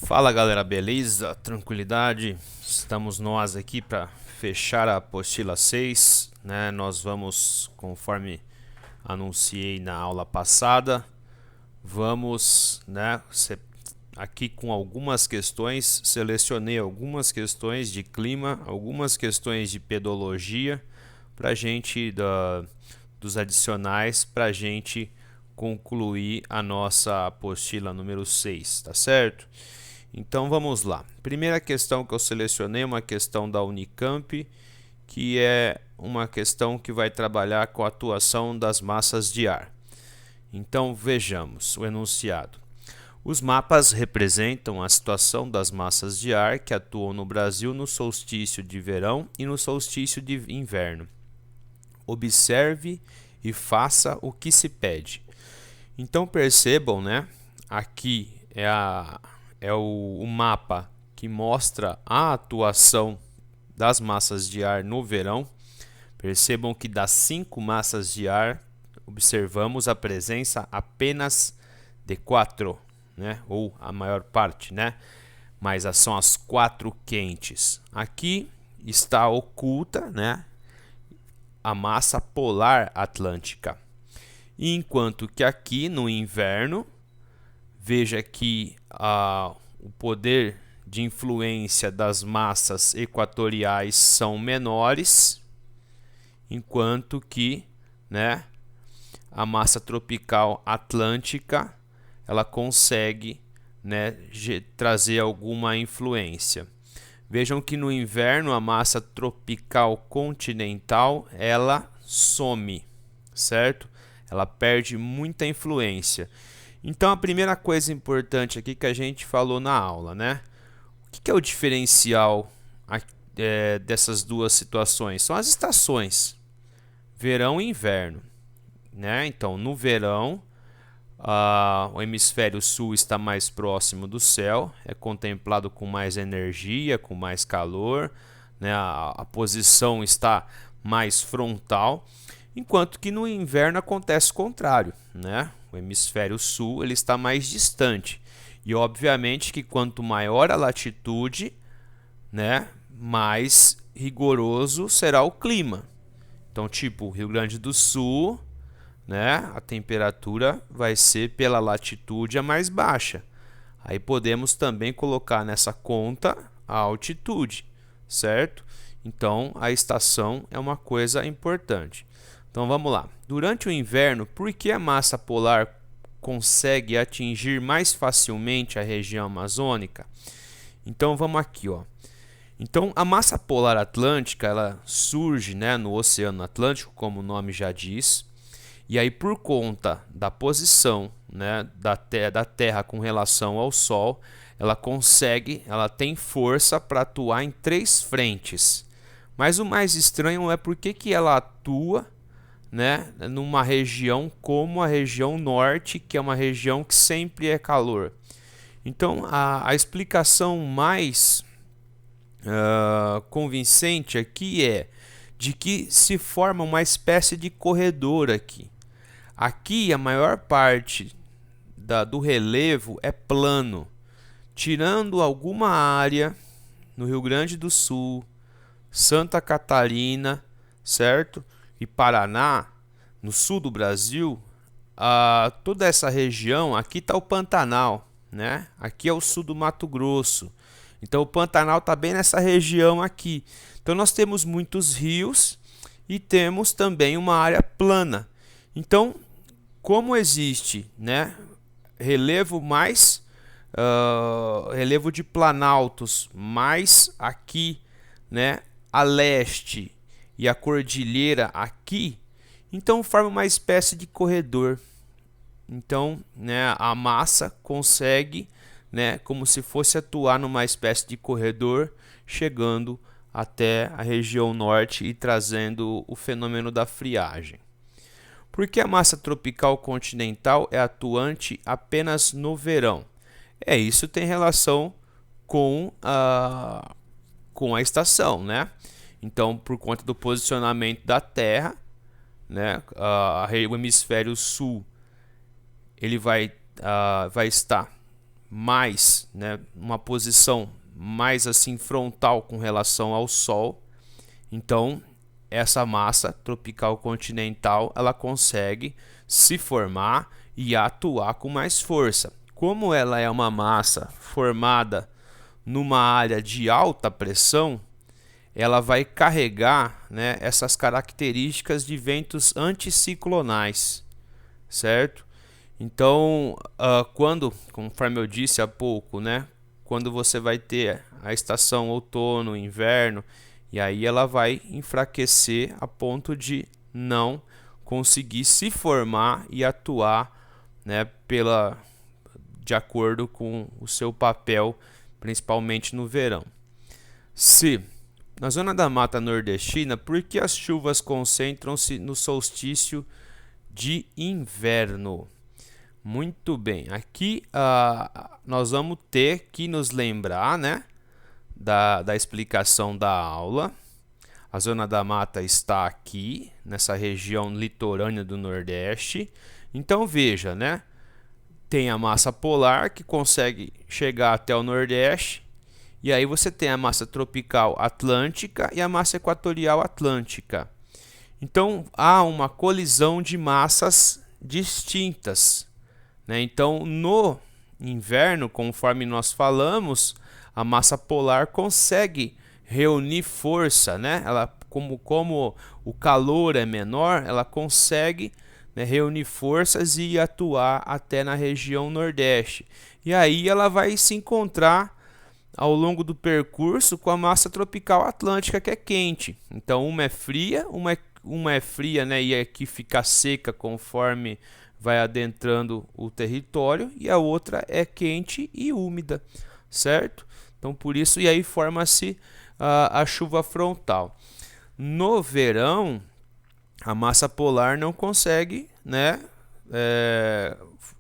Fala galera, beleza? Tranquilidade? Estamos nós aqui para fechar a apostila 6, né? Nós vamos, conforme anunciei na aula passada, vamos, né, aqui com algumas questões, selecionei algumas questões de clima, algumas questões de pedologia para gente dos adicionais para a gente concluir a nossa apostila número 6, tá certo? Então vamos lá. Primeira questão que eu selecionei é uma questão da Unicamp, que é uma questão que vai trabalhar com a atuação das massas de ar. Então vejamos o enunciado. Os mapas representam a situação das massas de ar que atuam no Brasil no solstício de verão e no solstício de inverno. Observe e faça o que se pede. Então percebam, né? Aqui é o mapa que mostra a atuação das massas de ar no verão. Percebam que das 5 massas de ar, observamos a presença apenas de 4, né? Ou a maior parte, né? Mas são as 4 quentes. Aqui está oculta, né, a massa polar atlântica. Enquanto que aqui no inverno, veja que o poder de influência das massas equatoriais são menores, enquanto que, né, a massa tropical atlântica ela consegue, né, trazer alguma influência. Vejam que no inverno a massa tropical continental ela some, certo? Ela perde muita influência. Então a primeira coisa importante aqui que a gente falou na aula, né? O que é o diferencial dessas duas situações? São as estações, verão e inverno, né? Então no verão o hemisfério sul está mais próximo do céu, é contemplado com mais energia, com mais calor, né? A posição está mais frontal, enquanto que no inverno acontece o contrário, né? O hemisfério sul ele está mais distante e obviamente que quanto maior a latitude, né, mais rigoroso será o clima. Então, tipo, Rio Grande do Sul, né, a temperatura vai ser pela latitude a mais baixa. Aí podemos também colocar nessa conta a altitude, certo? Então a estação é uma coisa importante. Então vamos lá. Durante o inverno, por que a massa polar consegue atingir mais facilmente a região amazônica? Então vamos aqui, ó. Então a massa polar atlântica ela surge, né, no Oceano Atlântico, como o nome já diz. E aí por conta da posição, né, da Terra com relação ao Sol, ela tem força para atuar em 3 frentes. Mas o mais estranho é porque que ela atua, né, numa região como a região norte, que é uma região que sempre é calor. Então a explicação mais convincente aqui é de que se forma uma espécie de corredor aqui. Aqui a maior parte do relevo é plano, tirando alguma área no Rio Grande do Sul, Santa Catarina, certo? E Paraná, no sul do Brasil, toda essa região, aqui está o Pantanal, né? Aqui é o sul do Mato Grosso. Então o Pantanal está bem nessa região aqui. Então nós temos muitos rios e temos também uma área plana. Então, como existe, né, relevo de planaltos mais aqui, né, a leste e a cordilheira aqui, então forma uma espécie de corredor. Então, né, a massa consegue, né, como se fosse atuar numa espécie de corredor, chegando até a região norte e trazendo o fenômeno da friagem. Por que a massa tropical continental é atuante apenas no verão? Isso tem relação com a estação, né? Então, por conta do posicionamento da Terra, né, o hemisfério sul ele vai estar mais, né, uma posição mais assim frontal com relação ao Sol. Então, essa massa tropical continental, ela consegue se formar e atuar com mais força. Como ela é uma massa formada numa área de alta pressão, ela vai carregar, né, essas características de ventos anticiclonais, certo? Então, conforme eu disse há pouco, né, quando você vai ter a estação outono, inverno, e aí ela vai enfraquecer a ponto de não conseguir se formar e atuar, né, de acordo com o seu papel, principalmente no verão. Se na zona da Mata Nordestina, por que as chuvas concentram-se no solstício de inverno? Muito bem, aqui nós vamos ter que nos lembrar, né, da explicação da aula. A zona da mata está aqui, nessa região litorânea do Nordeste. Então veja, né, tem a massa polar que consegue chegar até o Nordeste. E aí você tem a massa tropical atlântica e a massa equatorial atlântica. Então há uma colisão de massas distintas, né? Então no inverno, conforme nós falamos, a massa polar consegue reunir força, né? Ela, como o calor é menor, ela consegue, né, reunir forças e atuar até na região Nordeste. E aí ela vai se encontrar ao longo do percurso com a massa tropical atlântica, que é quente. Então uma é fria, uma é fria, né, e aqui fica seca conforme vai adentrando o território, e a outra é quente e úmida, certo? Então por isso, e aí forma-se a chuva frontal. No verão, a massa polar não consegue, né,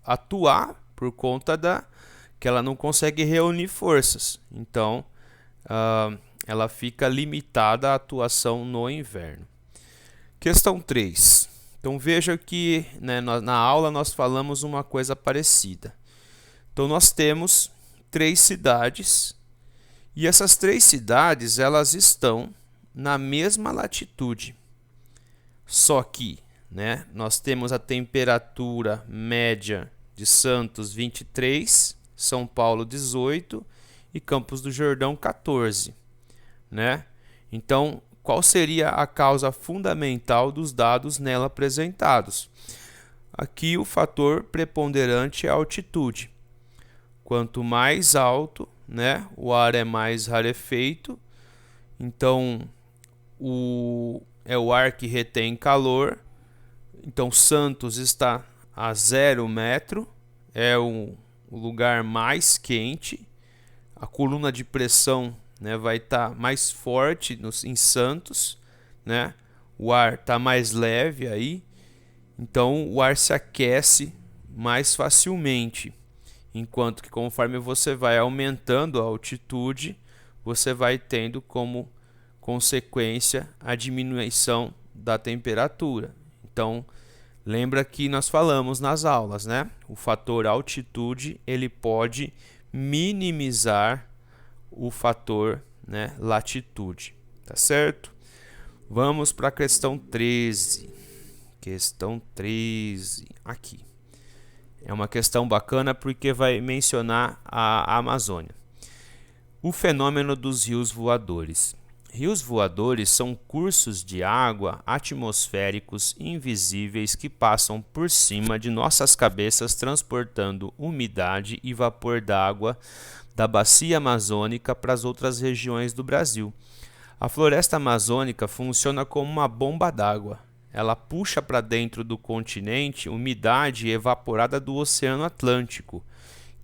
atuar por conta que ela não consegue reunir forças. Então, ela fica limitada à atuação no inverno. Questão 3. Então, veja que, né, na aula nós falamos uma coisa parecida. Então, nós temos 3 cidades, e essas 3 cidades elas estão na mesma latitude. Só que, né, nós temos a temperatura média de Santos 23, São Paulo 18 e Campos do Jordão 14, né? Então, qual seria a causa fundamental dos dados nela apresentados? Aqui o fator preponderante é a altitude. Quanto mais alto, né, o ar é mais rarefeito. Então, é o ar que retém calor. Então, Santos está a 0 metro, é o lugar mais quente. A coluna de pressão, né, vai estar mais forte em Santos, né? O ar está mais leve aí, então o ar se aquece mais facilmente, enquanto que conforme você vai aumentando a altitude, você vai tendo como consequência a diminuição da temperatura. Então, lembra que nós falamos nas aulas, né? O fator altitude, ele pode minimizar o fator, né, latitude, tá certo? Vamos para a questão 13. Questão 13, aqui. É uma questão bacana porque vai mencionar a Amazônia. O fenômeno dos rios voadores. Rios voadores são cursos de água atmosféricos invisíveis que passam por cima de nossas cabeças, transportando umidade e vapor d'água da bacia amazônica para as outras regiões do Brasil. A floresta amazônica funciona como uma bomba d'água. Ela puxa para dentro do continente umidade evaporada do Oceano Atlântico,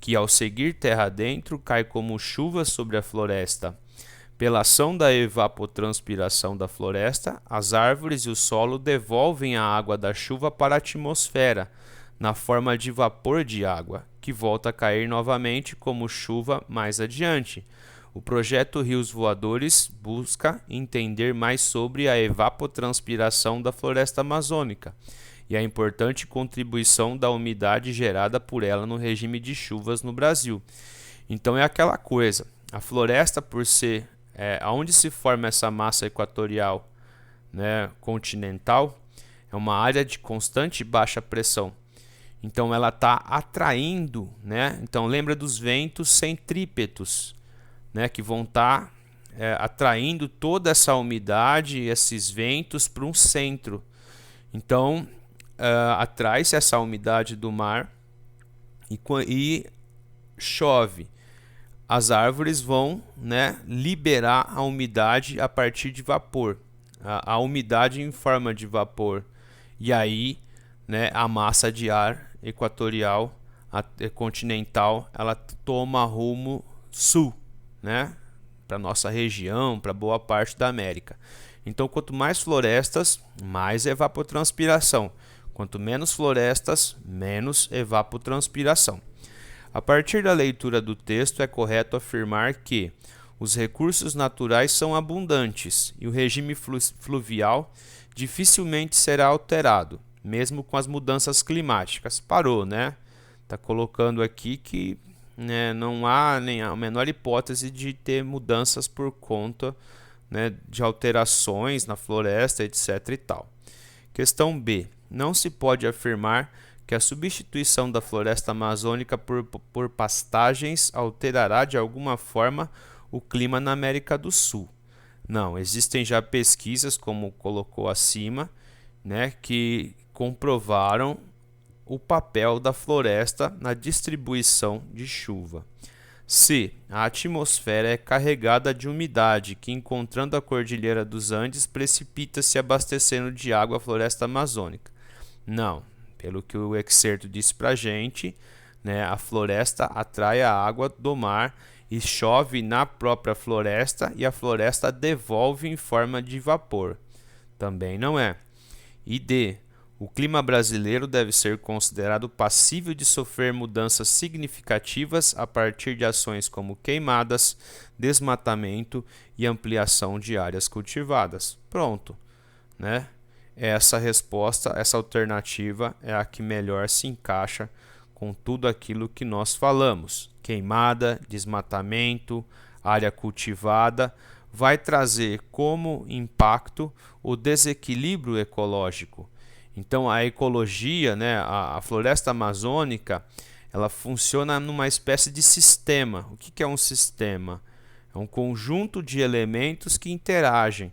que ao seguir terra adentro cai como chuva sobre a floresta. Pela ação da evapotranspiração da floresta, as árvores e o solo devolvem a água da chuva para a atmosfera, na forma de vapor de água, que volta a cair novamente como chuva mais adiante. O projeto Rios Voadores busca entender mais sobre a evapotranspiração da floresta amazônica e a importante contribuição da umidade gerada por ela no regime de chuvas no Brasil. Então é aquela coisa, a floresta, por ser onde se forma essa massa equatorial, né, continental, é uma área de constante baixa pressão. Então ela está atraindo, né? Então lembra dos ventos centrípetos, né, que vão estar atraindo toda essa umidade, esses ventos para um centro. Então atrai-se essa umidade do mar e chove. As árvores vão, né, liberar a umidade a partir de vapor, a umidade em forma de vapor. E aí, né, a massa de ar equatorial, continental, ela toma rumo sul, né, para nossa região, para boa parte da América. Então, quanto mais florestas, mais evapotranspiração. Quanto menos florestas, menos evapotranspiração. A partir da leitura do texto, é correto afirmar que os recursos naturais são abundantes e o regime fluvial dificilmente será alterado, mesmo com as mudanças climáticas. Parou, né? Está colocando aqui que, né, não há nem a menor hipótese de ter mudanças por conta, né, de alterações na floresta, etc. e tal. Questão B. Não se pode afirmar que a substituição da floresta amazônica por pastagens alterará de alguma forma o clima na América do Sul. Não, existem já pesquisas, como colocou acima, né, que comprovaram o papel da floresta na distribuição de chuva. C. A atmosfera é carregada de umidade que, encontrando a Cordilheira dos Andes, precipita-se abastecendo de água a floresta amazônica. Não. Pelo que o excerto disse para a gente, né, a floresta atrai a água do mar e chove na própria floresta e a floresta devolve em forma de vapor. Também não é. E D. O clima brasileiro deve ser considerado passível de sofrer mudanças significativas a partir de ações como queimadas, desmatamento e ampliação de áreas cultivadas. Pronto, né? Essa resposta, essa alternativa é a que melhor se encaixa com tudo aquilo que nós falamos. Queimada, desmatamento, área cultivada, vai trazer como impacto o desequilíbrio ecológico. Então a ecologia, né, a floresta amazônica, ela funciona numa espécie de sistema. O que é um sistema? É um conjunto de elementos que interagem.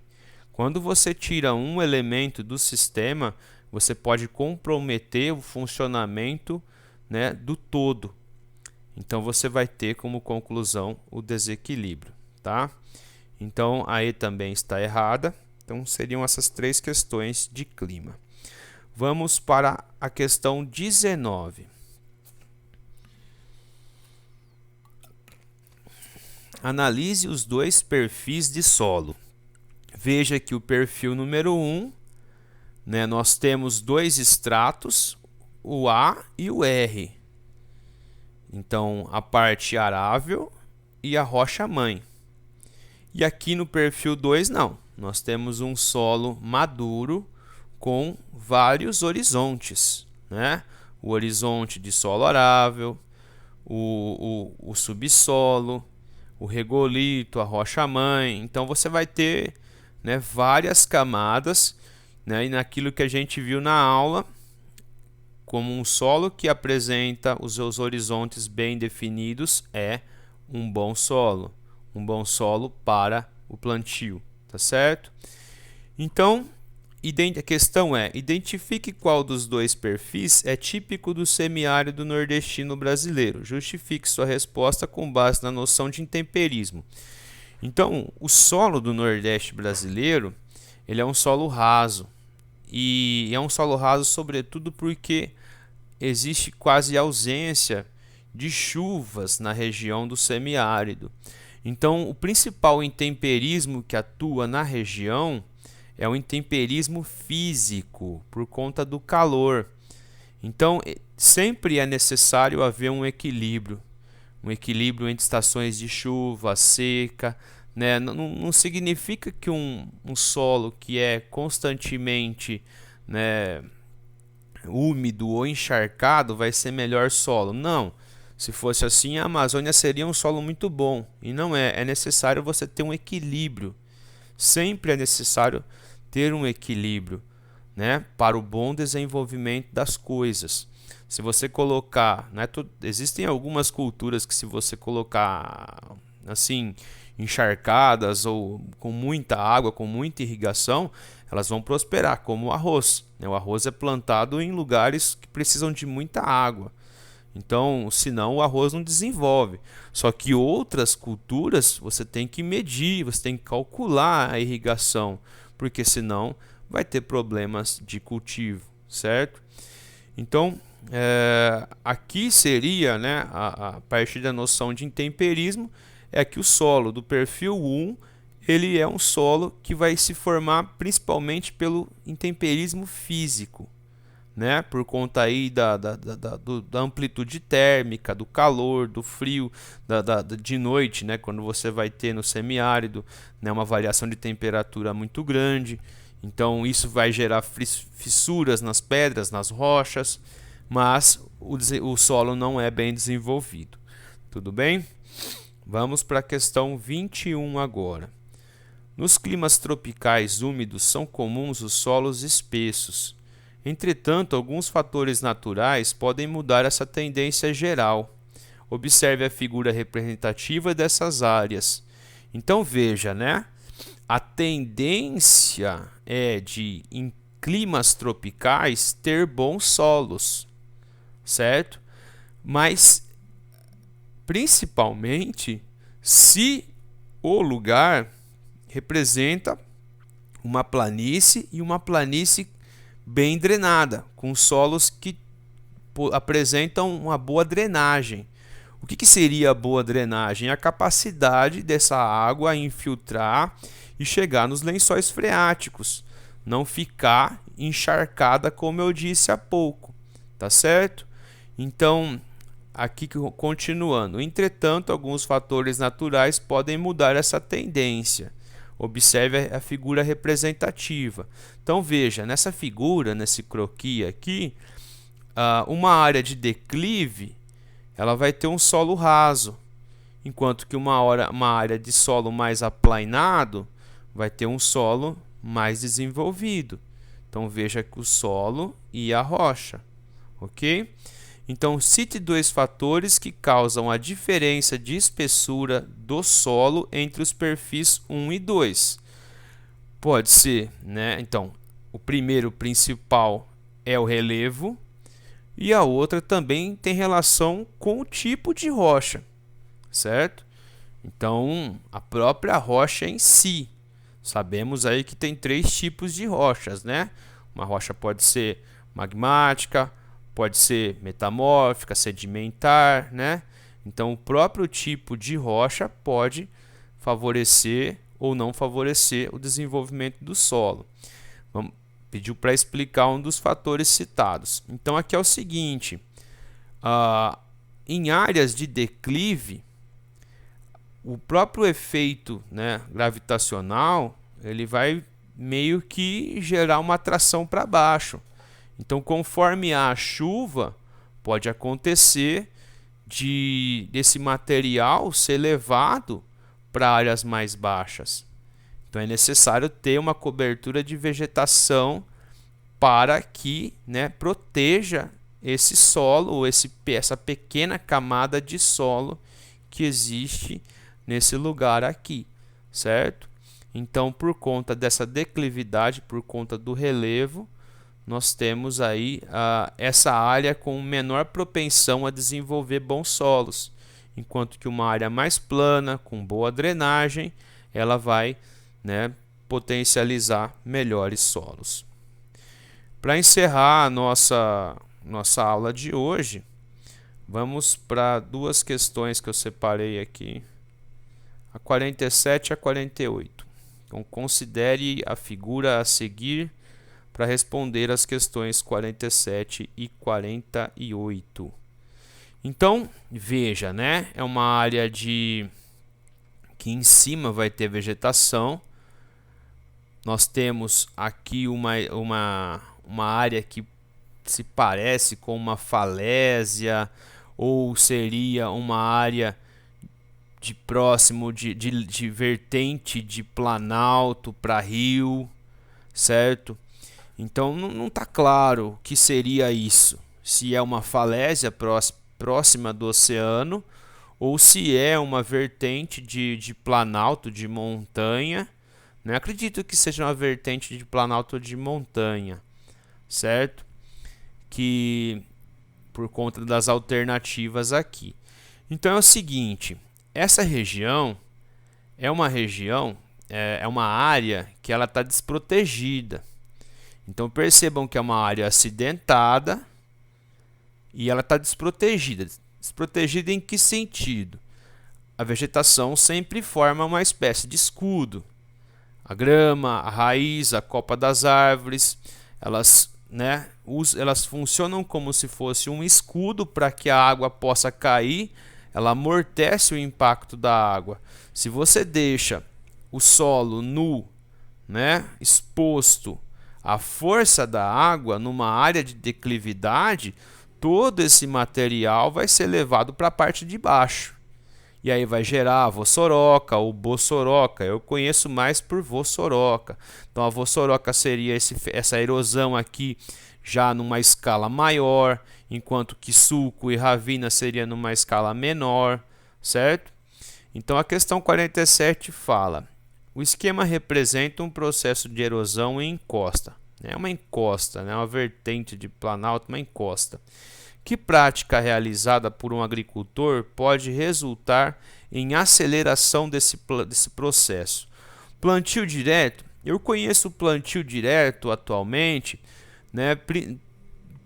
Quando você tira um elemento do sistema, você pode comprometer o funcionamento, né, do todo. Então você vai ter como conclusão o desequilíbrio, tá? Então a E também está errada. Então seriam essas três questões de clima. Vamos para a questão 19. Analise os dois perfis de solo. Veja que o perfil número 1, né, nós temos dois estratos, o A e o R. Então, a parte arável e a rocha-mãe. E aqui no perfil 2, não. Nós temos um solo maduro com vários horizontes, né? O horizonte de solo arável, o subsolo, o regolito, a rocha-mãe. Então, você vai ter, né, várias camadas, né, e naquilo que a gente viu na aula, como um solo que apresenta os seus horizontes bem definidos é um bom solo para o plantio, tá certo? Então, a questão é, identifique qual dos dois perfis é típico do semiárido nordestino brasileiro. Justifique sua resposta com base na noção de intemperismo. Então, o solo do Nordeste brasileiro, ele é um solo raso. E é um solo raso sobretudo porque existe quase ausência de chuvas na região do semiárido. Então, o principal intemperismo que atua na região é o intemperismo físico, por conta do calor. Então, sempre é necessário haver um equilíbrio entre estações de chuva, seca, né? Não significa que um solo que é constantemente, né, úmido ou encharcado vai ser melhor solo. Não. Se fosse assim, a Amazônia seria um solo muito bom. E não é. É necessário você ter um equilíbrio. Sempre é necessário ter um equilíbrio, né, para o bom desenvolvimento das coisas. Se você colocar, né, existem algumas culturas que se você colocar assim encharcadas ou com muita água, com muita irrigação, elas vão prosperar, como o arroz. O arroz é plantado em lugares que precisam de muita água. Então, senão o arroz não desenvolve. Só que outras culturas você tem que medir, você tem que calcular a irrigação, porque senão vai ter problemas de cultivo, certo? Então, aqui seria, né, a partir da noção de intemperismo, é que o solo do perfil 1 ele é um solo que vai se formar principalmente pelo intemperismo físico, né? Por conta aí da amplitude térmica, do calor, do frio, de noite, né? Quando você vai ter no semiárido, né, uma variação de temperatura muito grande. Então isso vai gerar fissuras nas pedras, nas rochas, mas o solo não é bem desenvolvido. Tudo bem? Vamos para a questão 21 agora. Nos climas tropicais úmidos são comuns os solos espessos. Entretanto, alguns fatores naturais podem mudar essa tendência geral. Observe a figura representativa dessas áreas. Então veja, né? A tendência é de, em climas tropicais, ter bons solos, certo? Mas, principalmente, se o lugar representa uma planície e uma planície bem drenada, com solos que apresentam uma boa drenagem. O que seria a boa drenagem? A capacidade dessa água infiltrar e chegar nos lençóis freáticos, não ficar encharcada, como eu disse há pouco, tá certo? Então, aqui continuando. Entretanto, alguns fatores naturais podem mudar essa tendência. Observe a figura representativa. Então veja, nessa figura, nesse croquis aqui, uma área de declive ela vai ter um solo raso, enquanto que uma área de solo mais aplainado vai ter um solo mais desenvolvido. Então veja que o solo e a rocha, ok? Então cite dois fatores que causam a diferença de espessura do solo entre os perfis 1 e 2. Pode ser, né? Então, o primeiro principal é o relevo e a outra também tem relação com o tipo de rocha, certo? Então, a própria rocha em si. Sabemos aí que tem 3 tipos de rochas, né? Uma rocha pode ser magmática, pode ser metamórfica, sedimentar, né? Então, o próprio tipo de rocha pode favorecer ou não favorecer o desenvolvimento do solo. Pediu para explicar um dos fatores citados. Então, aqui é o seguinte: em áreas de declive, o próprio efeito, né, gravitacional ele vai meio que gerar uma atração para baixo. Então, conforme a chuva, pode acontecer desse material ser levado para áreas mais baixas. Então, é necessário ter uma cobertura de vegetação para que, né, proteja esse solo, ou essa pequena camada de solo que existe nesse lugar aqui, certo? Então, por conta dessa declividade, por conta do relevo, nós temos aí essa área com menor propensão a desenvolver bons solos, enquanto que uma área mais plana, com boa drenagem, ela vai, né, potencializar melhores solos. Para encerrar a nossa aula de hoje, vamos para 2 questões que eu separei aqui, a 47 e a 48. Então, considere a figura a seguir para responder as questões 47 e 48. Então, veja, né? É uma área que em cima vai ter vegetação. Nós temos aqui uma área que se parece com uma falésia ou seria uma área de próximo de vertente de planalto para rio, certo? Então não está claro o que seria isso, se é uma falésia próxima do oceano ou se é uma vertente de planalto, de montanha, né? Acredito que seja uma vertente de planalto de montanha, certo? Que por conta das alternativas aqui. Então é o seguinte, essa região é uma área que ela está desprotegida. Então percebam que é uma área acidentada e ela está desprotegida. Desprotegida em que sentido? A vegetação sempre forma uma espécie de escudo. A grama, a raiz, a copa das árvores, elas funcionam como se fosse um escudo para que a água possa cair, ela amortece o impacto da água. Se você deixa o solo nu, né, exposto à força da água numa área de declividade, todo esse material vai ser levado para a parte de baixo. E aí vai gerar a vossoroca ou bossoroca. Eu conheço mais por vossoroca. Então a vossoroca seria essa erosão aqui já numa escala maior, enquanto que sulco e ravina seria numa escala menor, certo? Então a questão 47 fala: o esquema representa um processo de erosão em encosta. É uma encosta, né? Uma vertente de planalto, uma encosta. Que prática realizada por um agricultor pode resultar em aceleração desse processo? Plantio direto. Eu conheço o plantio direto atualmente, né,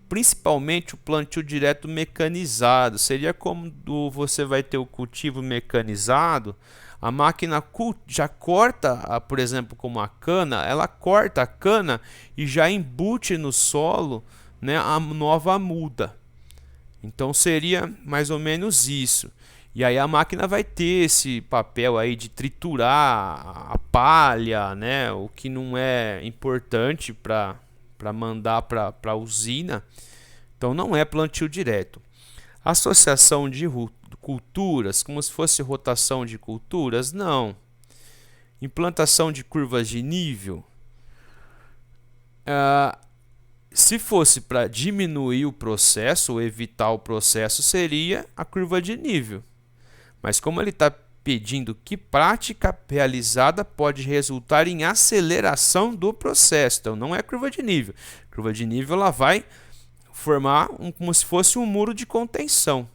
principalmente o plantio direto mecanizado. Seria quando você vai ter o cultivo mecanizado, a máquina já corta, por exemplo, como a cana, ela corta a cana e já embute no solo, né, a nova muda. Então seria mais ou menos isso. E aí a máquina vai ter esse papel aí de triturar a palha, né? O que não é importante para mandar para a usina. Então não é plantio direto. Associação de culturas, como se fosse rotação de culturas, não. Implantação de curvas de nível. Se fosse para diminuir o processo ou evitar o processo, seria a curva de nível. Mas como ele está pedindo que prática realizada pode resultar em aceleração do processo, então não é curva de nível. Curva de nível ela vai formar como se fosse um muro de contenção.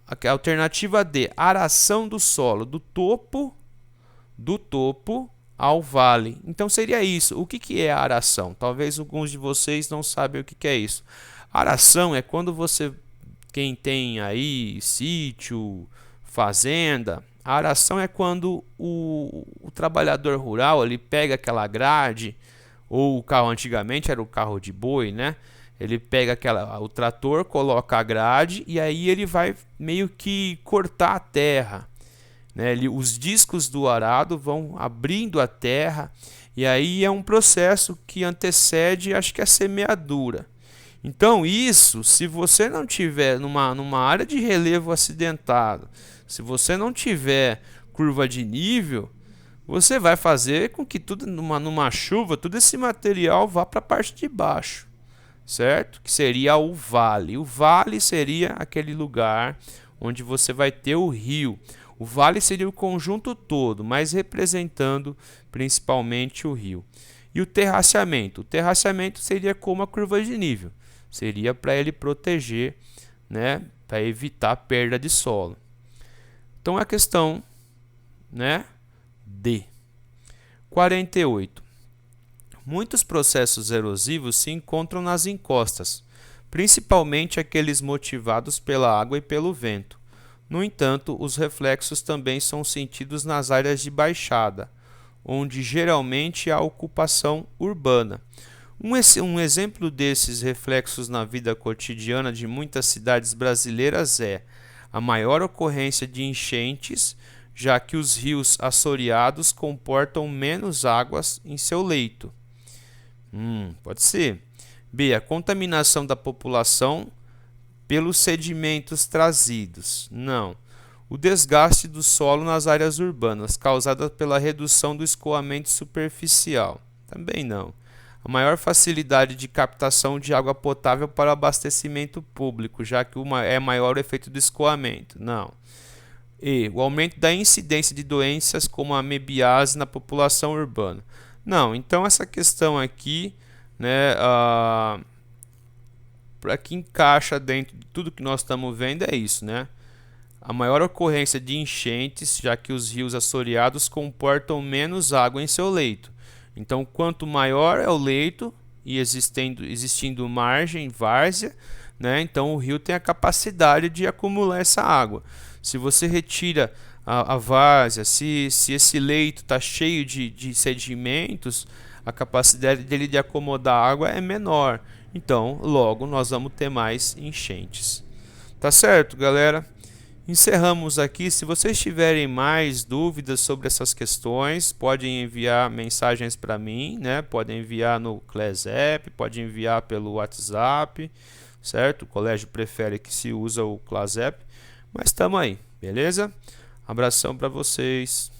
A alternativa D, aração do solo, do topo ao vale. Então seria isso. O que é a aração? Talvez alguns de vocês não sabem o que é isso. Aração é quando quem tem aí sítio, fazenda, a aração é quando o trabalhador rural ele pega aquela grade, ou o carro antigamente era o carro de boi, né? Ele pega o trator, coloca a grade e aí ele vai meio que cortar a terra. Né? Os discos do arado vão abrindo a terra e aí é um processo que antecede, acho que a semeadura. Então isso, se você não tiver numa área de relevo acidentado, se você não tiver curva de nível, você vai fazer com que tudo numa chuva, todo esse material vá para a parte de baixo, certo? Que seria o vale. O vale seria aquele lugar onde você vai ter o rio. O vale seria o conjunto todo, mas representando principalmente o rio. E o terraceamento? O terraceamento seria como a curva de nível. Seria para ele proteger, né, para evitar a perda de solo. Então a questão, né, D. 48. Muitos processos erosivos se encontram nas encostas, principalmente aqueles motivados pela água e pelo vento. No entanto, os reflexos também são sentidos nas áreas de baixada, onde geralmente há ocupação urbana. Um exemplo desses reflexos na vida cotidiana de muitas cidades brasileiras é a maior ocorrência de enchentes, já que os rios assoreados comportam menos águas em seu leito. Pode ser. B, a contaminação da população pelos sedimentos trazidos. Não. O desgaste do solo nas áreas urbanas, causada pela redução do escoamento superficial. Também não. A maior facilidade de captação de água potável para o abastecimento público, já que é maior o efeito do escoamento. Não. E o aumento da incidência de doenças como a amebiase na população urbana. Não. Então essa questão aqui, né, para que encaixa dentro de tudo que nós estamos vendo é isso, né? A maior ocorrência de enchentes, já que os rios assoreados comportam menos água em seu leito. Então, quanto maior é o leito e existindo margem, várzea, né, então o rio tem a capacidade de acumular essa água. Se você retira a várzea, se esse leito está cheio de sedimentos, a capacidade dele de acomodar água é menor. Então, logo, nós vamos ter mais enchentes. Tá certo, galera? Encerramos aqui. Se vocês tiverem mais dúvidas sobre essas questões, podem enviar mensagens para mim, né? Podem enviar no Class App, podem enviar pelo WhatsApp, certo? O colégio prefere que se usa o Class App, mas estamos aí, beleza? Abração para vocês.